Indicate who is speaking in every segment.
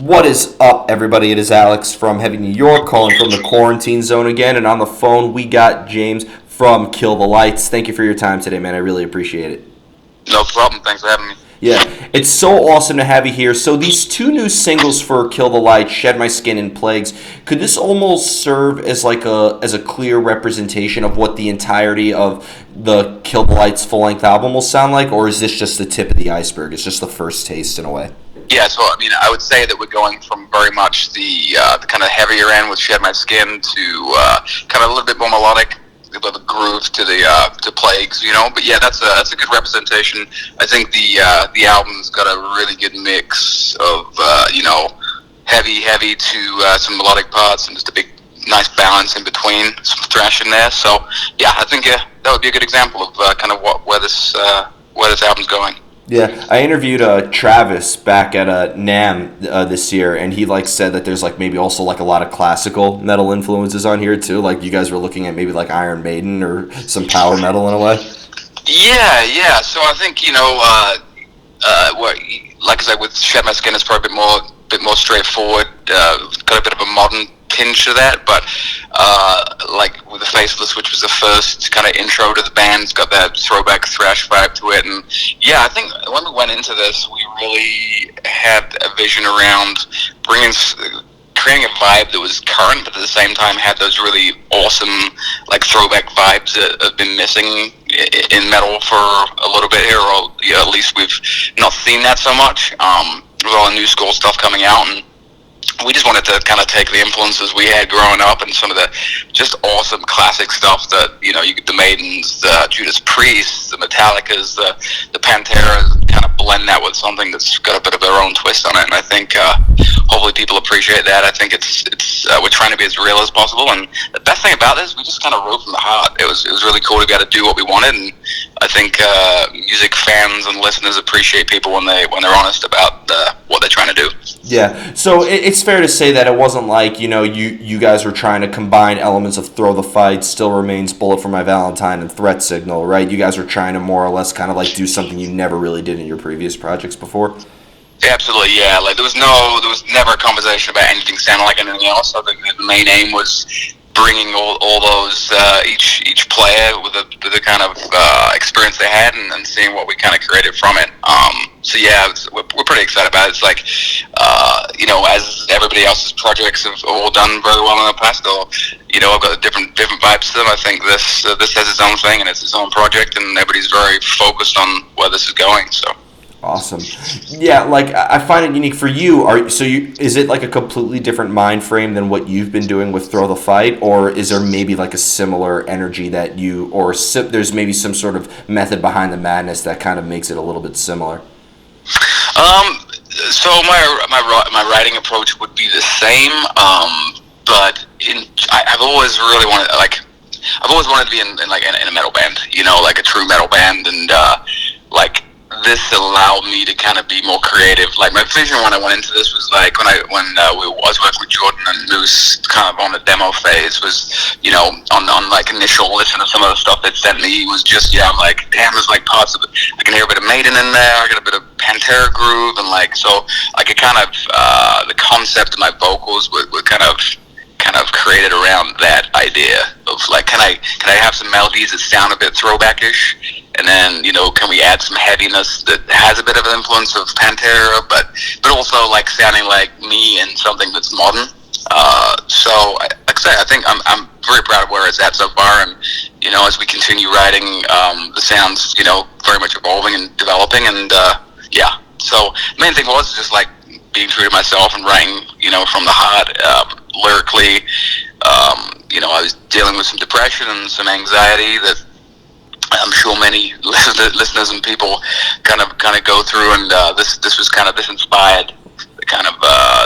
Speaker 1: What is up, everybody? It is Alex from Heavy New York, calling from the quarantine zone again. And on the phone, we got James from Kill the Lights. Thank you for your time today, man. I really appreciate it.
Speaker 2: No problem. Thanks for having me.
Speaker 1: Yeah, it's so awesome to have you here. So these two new singles for Kill the Light, Shed My Skin and Plagues, could this almost serve as like a clear representation of what the entirety of the Kill the Light's full-length album will sound like, or is this just the tip of the iceberg? It's just the first taste in a way.
Speaker 2: Yeah, so I mean, I would say that we're going from very much the kind of heavier end with Shed My Skin to kind of a little bit more melodic, a bit of a groove to the to Plagues, you know. But yeah, that's a good representation. I think the album's got a really good mix of heavy to some melodic parts and just a big nice balance in between, some thrash in there. So yeah, I think that would be a good example of kind of where this album's going.
Speaker 1: Yeah, I interviewed Travis back at NAMM this year, and he said that there's maybe also a lot of classical metal influences on here too. Like you guys were looking at maybe Iron Maiden or some power metal in a way.
Speaker 2: Yeah. So I think like I said, with Shed My Skin, it's probably a bit more straightforward. Got a bit of a modern tinge to that, but like with the Faceless, which was the first kind of intro to the band, it's got that throwback thrash vibe to it. And yeah, I think when we went into this, we really had a vision around creating a vibe that was current, but at the same time had those really awesome throwback vibes that have been missing in metal for a little bit here, or at least we've not seen that so much with all the new school stuff coming out. And we just wanted to kind of take the influences we had growing up and some of the just awesome classic stuff that, the Maidens, the Judas Priest, the Metallicas, the Panteras, kind of blend that with something that's got a bit of their own twist on it. And I think hopefully people appreciate that. I think it's we're trying to be as real as possible. And the best thing about this, we just kind of wrote from the heart. It was really cool to be able to do what we wanted. And I think music fans and listeners appreciate people when they're honest about what they're trying to do.
Speaker 1: Yeah, so it's fair to say that it wasn't like, you guys were trying to combine elements of Throw the Fight, Still Remains, Bullet for My Valentine, and Threat Signal, right? You guys were trying to more or less kind of do something you never really did in your previous projects before?
Speaker 2: Absolutely, yeah. There was never a conversation about anything sounding like anything else. I think the main aim was bringing all those each player with the kind of experience they had and seeing what we kind of created from it. So yeah, we're pretty excited about it. It's as everybody else's projects have all done very well in the past, or I've got different vibes to them. I think this has its own thing and it's its own project, and everybody's very focused on where this is going. So.
Speaker 1: Awesome. Yeah, I find it unique for you. Is it a completely different mind frame than what you've been doing with Throw the Fight, or is there maybe a similar energy that there's maybe some sort of method behind the madness that kind of makes it a little bit similar?
Speaker 2: So my writing approach would be the same, but I've always really wanted to be in a metal band, a true metal band, and this allowed me to kind of be more creative. My vision when I went into this was when I was working with Jordan and Moose, kind of on the demo phase, was on initial listen to some of the stuff they sent me, was just I'm damn, there's parts of it. I can hear a bit of Maiden in there, I get a bit of Pantera groove, and so I could kind of the concept of my vocals were kind of created around that idea of can I have some melodies that sound a bit throwbackish, and then can we add some heaviness that has a bit of an influence of Pantera, but also sounding like me and something that's modern. So like I say, I think I'm very proud of where it's at so far, and as we continue writing, the sound's very much evolving and developing, and yeah. So the main thing was just being true to myself and writing from the heart. Lyrically, I was dealing with some depression and some anxiety that I'm sure many listeners and people kind of go through, and this inspired the kind of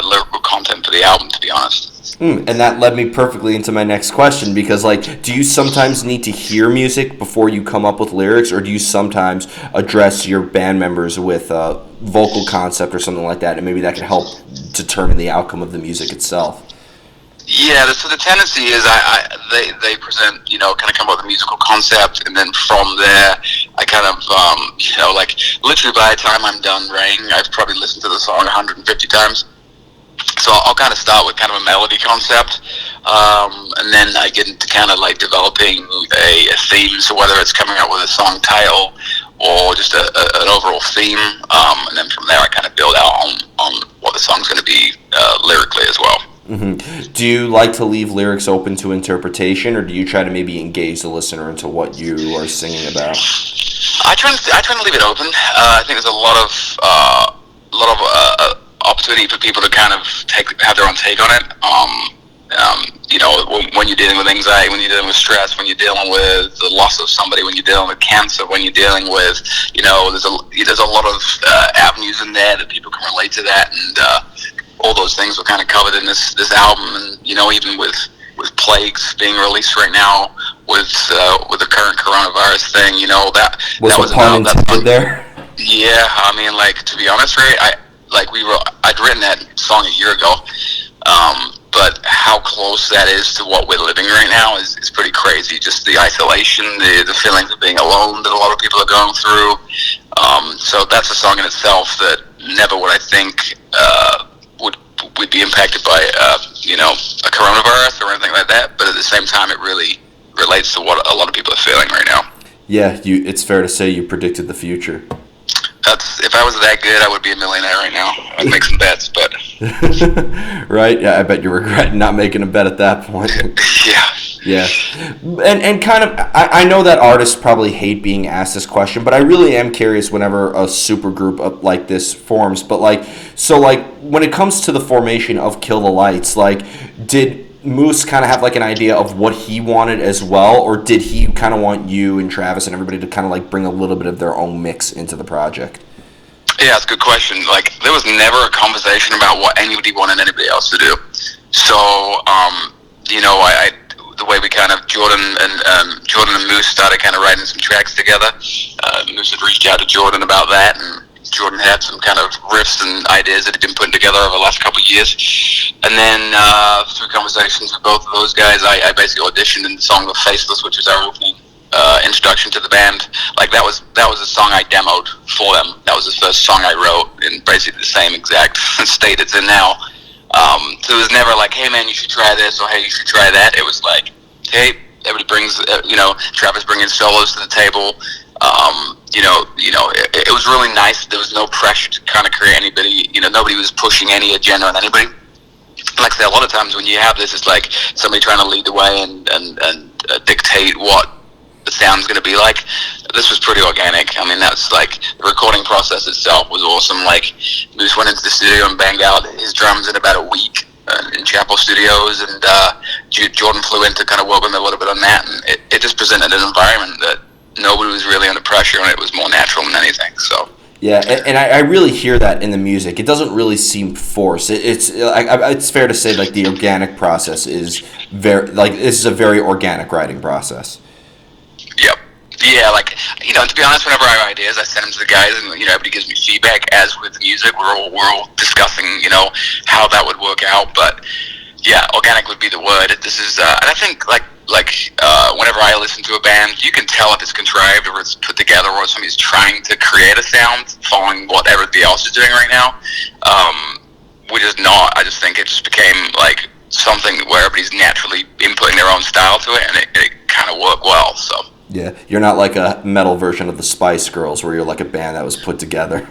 Speaker 2: lyrical content for the album, to be honest.
Speaker 1: And that led me perfectly into my next question, because do you sometimes need to hear music before you come up with lyrics, or do you sometimes address your band members with vocal concept or something like that, and maybe that can help determine the outcome of the music itself?
Speaker 2: Yeah, so the tendency is they present, kind of come up with a musical concept, and then from there, I kind of, literally by the time I'm done writing, I've probably listened to the song 150 times. So I'll kind of start with kind of a melody concept, and then I get into kind of like developing a theme. So whether it's coming up with a song title or just an overall theme, and then from there I kind of build out on what the song's going to be lyrically as well.
Speaker 1: Mm-hmm. Do you like to leave lyrics open to interpretation, or do you try to maybe engage the listener into what you are singing about?
Speaker 2: I try to leave it open. I think there's a lot of opportunity for people to kind of have their own take on it. You know, when you're dealing with anxiety, when you're dealing with stress, when you're dealing with the loss of somebody, when you're dealing with cancer, when you're dealing with, you know, there's a lot of avenues in there that people can relate to that, and all those things were kind of covered in this album. And you know, even with Plagues being released right now, with the current coronavirus thing, you know, that was
Speaker 1: a pun intended there.
Speaker 2: Yeah, I mean, like, to be honest, Ray, I'd written that song a year ago, but how close that is to what we're living right now is pretty crazy. Just the isolation, the feelings of being alone that a lot of people are going through. So that's a song in itself that never would I think would be impacted by you know, a coronavirus or anything like that. But at the same time, it really relates to what a lot of people are feeling right now.
Speaker 1: Yeah, it's fair to say you predicted the future.
Speaker 2: If I was that good, I would be a millionaire right now. I'd make some bets, but
Speaker 1: right? Yeah, I bet you regret not making a bet at that point.
Speaker 2: Yeah.
Speaker 1: Yeah, and kind of, I know that artists probably hate being asked this question, but I really am curious whenever a supergroup like this forms. But when it comes to the formation of Kill the Lights, like, did Moose kind of have like an idea of what he wanted as well, or did he kind of want you and Travis and everybody to kind of like bring a little bit of their own mix into the project?
Speaker 2: Yeah, it's a good question. Like, there was never a conversation about what anybody wanted anybody else to do. So, you know, the way we kind of Jordan and Moose started kind of writing some tracks together. Moose had reached out to Jordan about that, and Jordan had some kind of riffs and ideas that he'd been putting together over the last couple of years. And then through conversations with both of those guys, I basically auditioned in the song "The Faceless," which is our opening introduction to the band. Like, that was a song I demoed for them. That was the first song I wrote in basically the same exact state it's in now. So it was never like, hey man, you should try this, or hey, you should try that. It was like, hey, everybody brings, you know, Travis bringing solos to the table. It was really nice. There was no pressure to kind of create anybody. You know, nobody was pushing any agenda on anybody. Like I say, a lot of times when you have this, it's like somebody trying to lead the way and dictate what the sound's going to be like. This was pretty organic. I mean, that's like, the recording process itself was awesome. Like, we just went into the studio and banged out his drums in about a week in Chapel Studios, and Jordan flew in to kind of work with him a little bit on that, and it just presented an environment that nobody was really under pressure, and it was more natural than anything. So
Speaker 1: yeah, and I really hear that in the music. It doesn't really seem forced. It's fair to say, like, the organic process is this is a very organic writing process.
Speaker 2: Yep. Yeah, like, you know, to be honest, whenever I have ideas, I send them to the guys, and, you know, everybody gives me feedback. As with the music, we're all discussing, you know, how that would work out. But yeah, organic would be the word. This is, and I think whenever I listen to a band, you can tell if it's contrived or it's put together, or somebody's trying to create a sound following what everybody else is doing right now. Which is not. I just think it just became like something where everybody's naturally inputting their own style to it, and it kind of worked well. So.
Speaker 1: Yeah, you're not like a metal version of the Spice Girls, where you're like a band that was put together.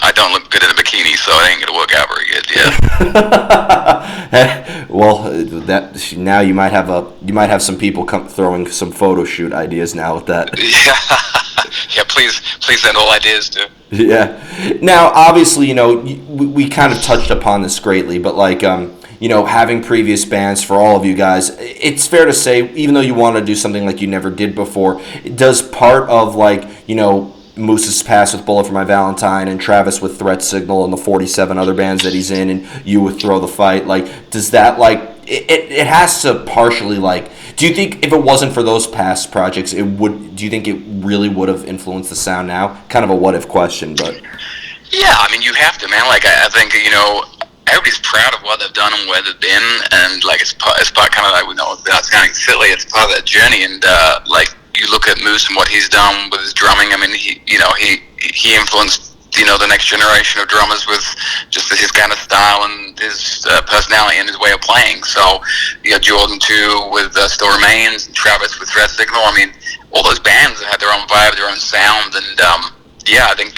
Speaker 2: I don't look good in a bikini, so it ain't gonna work out very good. Yeah.
Speaker 1: Well, now you might have some people throwing some photo shoot ideas now with that.
Speaker 2: Yeah. Please send all ideas too.
Speaker 1: Yeah. Now, obviously, you know, we kind of touched upon this greatly, but like, you know, having previous bands for all of you guys, it's fair to say, even though you want to do something like you never did before, does part of, like, you know, Moose's past with Bullet for My Valentine and Travis with Threat Signal and the 47 other bands that he's in, and you with Throw the Fight, like, does that, like, it has to partially, like, do you think if it wasn't for those past projects, do you think it really would have influenced the sound now? Kind of a what if question, but.
Speaker 2: Yeah, I mean, you have to, man. Like, I think, you know, everybody's proud of what they've done and where they've been, and like, it's part kind of like, we know that's kind of silly. It's part of that journey, and like, you look at Moose and what he's done with his drumming. I mean, he influenced the next generation of drummers with just his kind of style and his personality and his way of playing. So you got Jordan too with Still Remains, and Travis with Threat Signal. I mean, all those bands have had their own vibe, their own sound, and yeah, I think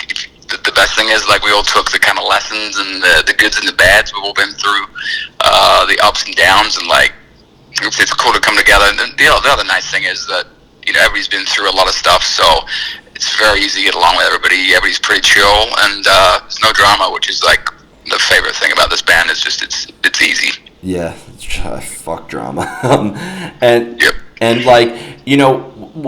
Speaker 2: the best thing is like we all took the kind of lessons and the goods and the bads. We've all been through the ups and downs, and like it's cool to come together. And the other nice thing is that everybody's been through a lot of stuff, so it's very easy to get along with everybody. Everybody's pretty chill, and there's no drama, which is like the favorite thing about this band. Is just it's easy.
Speaker 1: Yeah, fuck drama. And
Speaker 2: yep.
Speaker 1: And like,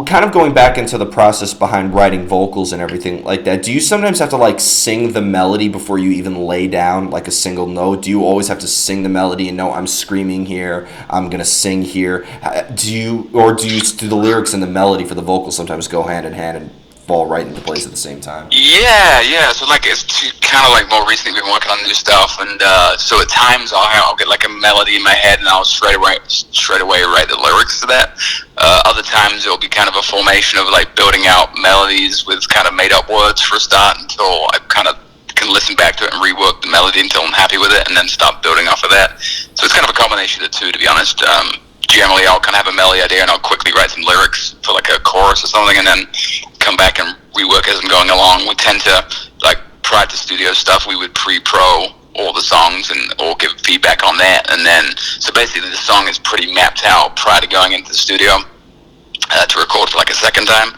Speaker 1: kind of going back into the process behind writing vocals and everything like that, do you sometimes have to like sing the melody before you even lay down like a single note? Do you always have to sing the melody and know I'm screaming here, I'm gonna sing here? Do the lyrics and the melody for the vocals sometimes go hand in hand and fall right into place at the same time?
Speaker 2: Yeah. So like it's kind of like more recently been working on new stuff, and so at times I'll get like a melody in my head and I'll straight away write the lyrics to that. Other times it'll be kind of a formation of like building out melodies with kind of made up words for a start until I kind of can listen back to it and rework the melody until I'm happy with it, and then start building off of that. So it's kind of a combination of the two, to be honest. Generally I'll kind of have a melody idea and I'll quickly write some lyrics for like a chorus or something, and then come back and rework as I'm going along. We tend to, like, prior to studio stuff, we would pre-pro all the songs and all give feedback on that, and then so basically the song is pretty mapped out prior to going into the studio to record for like a second time,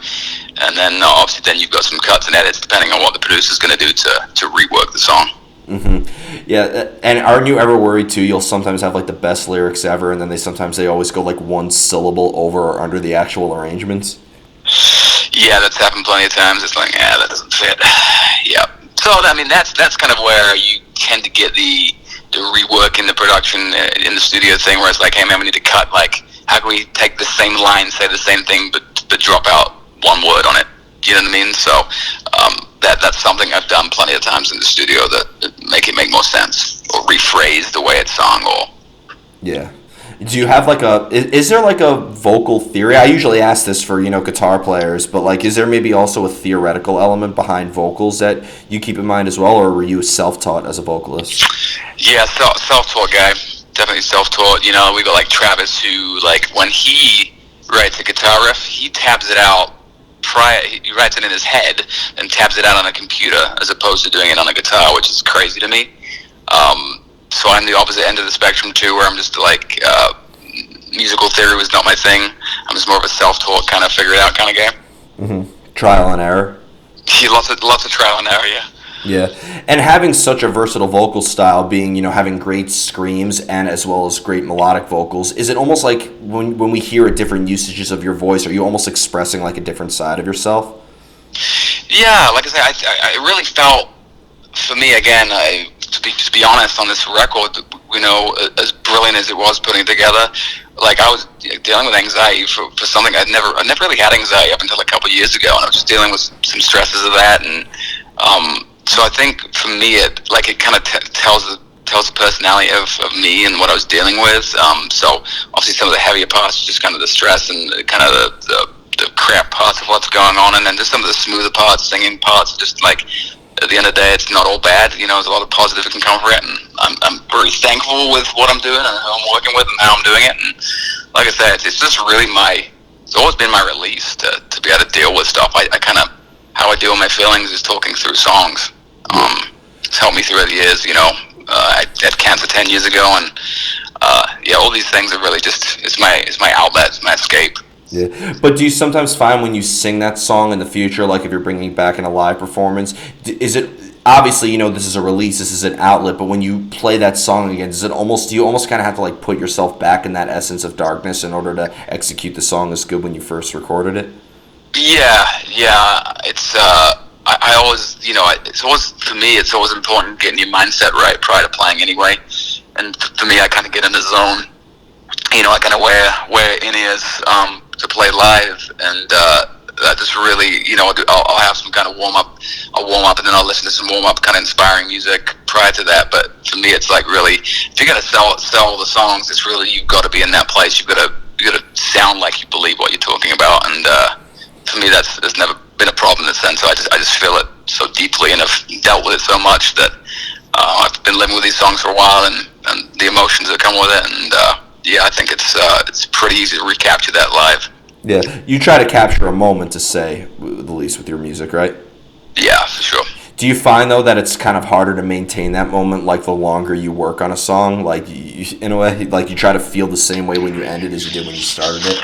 Speaker 2: and then obviously then you've got some cuts and edits depending on what the producer's going to do to rework the song.
Speaker 1: Mm-hmm. Yeah, and aren't you ever worried too? You'll sometimes have like the best lyrics ever, and then they always go like one syllable over or under the actual arrangements.
Speaker 2: Yeah, that's happened plenty of times. It's like, that doesn't fit. Yeah. So I mean, that's kind of where you tend to get the rework in the production in the studio thing, where it's like, hey man, we need to cut. Like, how can we take the same line, say the same thing, but drop out one word on it? You know what I mean? So that's something I've done plenty of times in the studio that make it make more sense, or rephrase the way it's sung, or
Speaker 1: yeah. Do you have like is there like a vocal theory? I usually ask this for, guitar players, but like, is there maybe also a theoretical element behind vocals that you keep in mind as well, or were you self-taught as a vocalist?
Speaker 2: Yeah, self-taught guy. Definitely self-taught. We got like Travis, who like when he writes a guitar riff, he tabs it out he writes it in his head and tabs it out on a computer as opposed to doing it on a guitar, which is crazy to me. So I'm the opposite end of the spectrum too, where I'm just like, musical theory was not my thing. I'm just more of a self-taught kind of figure it out kind of guy.
Speaker 1: Mm-hmm. Trial and error.
Speaker 2: Yeah, lots of trial and error, yeah.
Speaker 1: Yeah, and having such a versatile vocal style, being, having great screams and as well as great melodic vocals, is it almost like when we hear different usages of your voice, are you almost expressing like a different side of yourself?
Speaker 2: Yeah, like I said, I really felt, for me, again, to be honest, on this record, as brilliant as it was putting it together, like I was dealing with anxiety for something I never really had anxiety up until a couple of years ago, and I was just dealing with some stresses of that, and so I think for me, it kind of tells the personality of me and what I was dealing with. So obviously some of the heavier parts, just kind of the stress and kind of the crap parts of what's going on, and then just some of the smoother parts, singing parts, just like. At the end of the day, it's not all bad. There's a lot of positive that can come from it, and I'm very thankful with what I'm doing and who I'm working with and how I'm doing it. And like I said, it's just really it's always been my release to be able to deal with stuff. I kind of, how I deal with my feelings is talking through songs. It's helped me through the years. I had cancer 10 years ago, and all these things are really just, it's my outlet, it's my escape.
Speaker 1: Yeah, but do you sometimes find when you sing that song in the future, like if you're bringing it back in a live performance, is it obviously this is a release, this is an outlet, but when you play that song again, do you almost kind of have to like put yourself back in that essence of darkness in order to execute the song as good when you first recorded it?
Speaker 2: Yeah, it's I always, it's always, for me, it's always important getting your mindset right prior to playing anyway, and for me, I kind of get in the zone. I kind of wear in-ears to play live, and I just really, I'll have some kind of warm-up. I'll warm up, and then I'll listen to some warm-up kind of inspiring music prior to that. But for me, it's like really, if you're gonna sell the songs, it's really, you've got to be in that place. You got to sound like you believe what you're talking about, and for me, there's never been a problem in that sense. So I just feel it so deep. deeply and have dealt with it so much that I've been living with these songs for a while, and the emotions that come with it, and yeah, I think it's pretty easy to recapture that live.
Speaker 1: Yeah, you try to capture a moment to say the least with your music, right?
Speaker 2: Yeah, for sure.
Speaker 1: Do you find though that it's kind of harder to maintain that moment, like the longer you work on a song, like in a way, like you try to feel the same way when you end it as you did when you started it?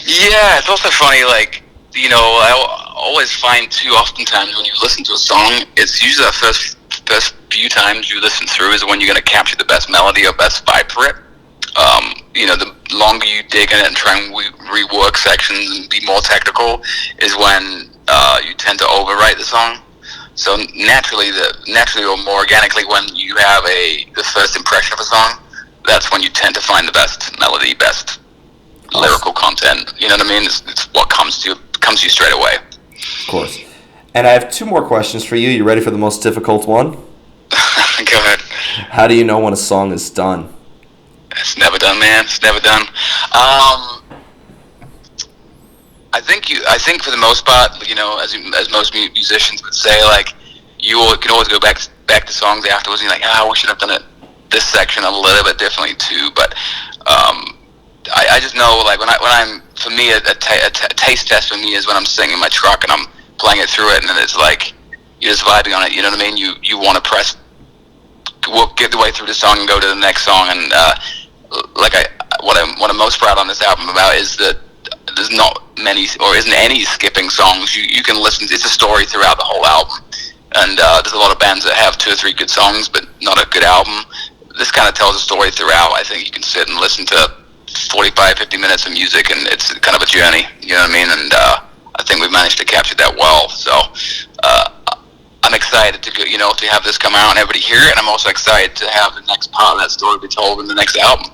Speaker 2: Yeah, it's also funny, like, I always find too oftentimes when you listen to a song, it's usually the first few times you listen through is when you're going to capture the best melody or best vibe for it. The longer you dig in it and try and rework sections and be more technical is when you tend to overwrite the song. So naturally or more organically, when you have the first impression of a song, that's when you tend to find the best melody, best lyrical content. You know what I mean? It's what comes to you straight away.
Speaker 1: Of course. And I have two more questions for you. You ready for the most difficult one?
Speaker 2: Go ahead.
Speaker 1: How do you know when a song is done?
Speaker 2: It's never done, man. It's never done. I think for the most part, as most musicians would say, like, you can always go back to songs afterwards, and you're like, we should have done it this section a little bit differently too. But I just know, like, when I'm, for me, a taste test for me is when I'm singing in my truck and I'm playing it through it, and it's like you're just vibing on it. You know what I mean? You want to get the way through the song and go to the next song. And what I'm most proud on this album about is that there's not many or isn't any skipping songs. You can listen. It's a story throughout the whole album. And there's a lot of bands that have 2 or 3 good songs, but not a good album. This kind of tells a story throughout. I think you can sit and listen to 45, 50 minutes of music, and it's kind of a journey. You know what I mean? And I think we've managed to capture that well. So I'm excited to have this come out and everybody hear it, and I'm also excited to have the next part of that story be told in the next album.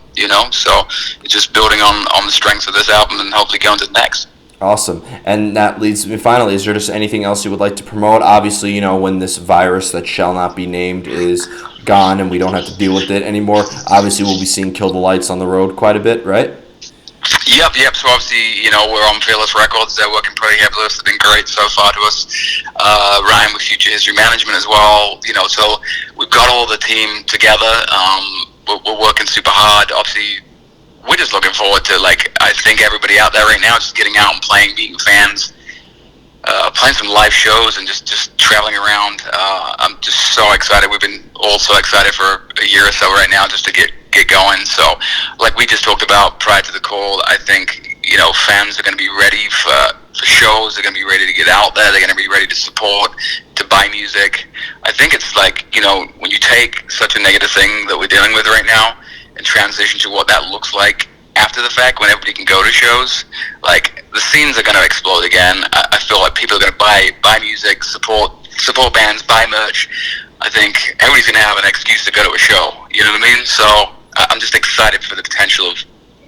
Speaker 2: So it's just building on the strengths of this album and hopefully going to the next.
Speaker 1: Awesome. And that leads me, finally, is there just anything else you would like to promote? Obviously, when this virus that shall not be named is gone and we don't have to deal with it anymore, obviously we'll be seeing Kill the Lights on the road quite a bit, right?
Speaker 2: Yep. So obviously, we're on Fearless Records. They're working pretty heavily with us. It's been great so far to us. Ryan with Future History Management as well. So we've got all the team together. We're working super hard. Obviously, we're just looking forward to, I think everybody out there right now just getting out and playing, meeting fans, playing some live shows, and just traveling around. I'm just so excited. We've been all so excited for a year or so right now just to get going. So, like we just talked about prior to the call, I think, fans are going to be ready for shows. They're going to be ready to get out there. They're going to be ready to support, to buy music. I think it's like, when you take such a negative thing that we're dealing with right now and transition to what that looks like after the fact, when everybody can go to shows, like, the scenes are going to explode again. I feel like people are going to buy music, support bands, buy merch. I think everybody's going to have an excuse to go to a show. You know what I mean? So I'm just excited for the potential of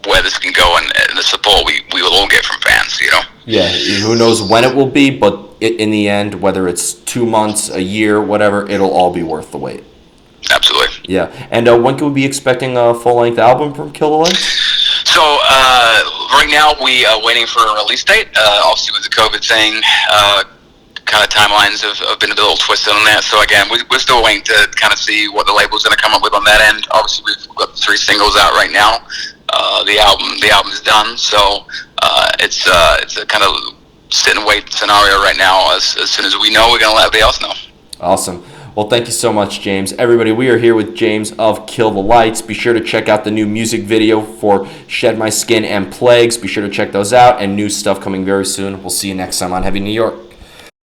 Speaker 2: where this can go and the support we will all get from fans,
Speaker 1: Yeah, who knows when it will be, but in the end, whether it's 2 months, a year, whatever, it'll all be worth the wait.
Speaker 2: Absolutely.
Speaker 1: Yeah. And when can we be expecting a full-length album from Kill the Lights?
Speaker 2: So right now we are waiting for a release date. Obviously with the COVID thing, kind of timelines have been a little twisted on that. So again, we're still waiting to kind of see what the label's going to come up with on that end. Obviously we've got 3 singles out right now. The album is done. So it's a kind of sit and wait scenario right now. As soon as we know, we're going to let everybody else know.
Speaker 1: Awesome. Well, thank you so much, James. Everybody, we are here with James of Kill the Lights. Be sure to check out the new music video for Shed My Skin and Plagues. Be sure to check those out, and new stuff coming very soon. We'll see you next time on Heavy New York.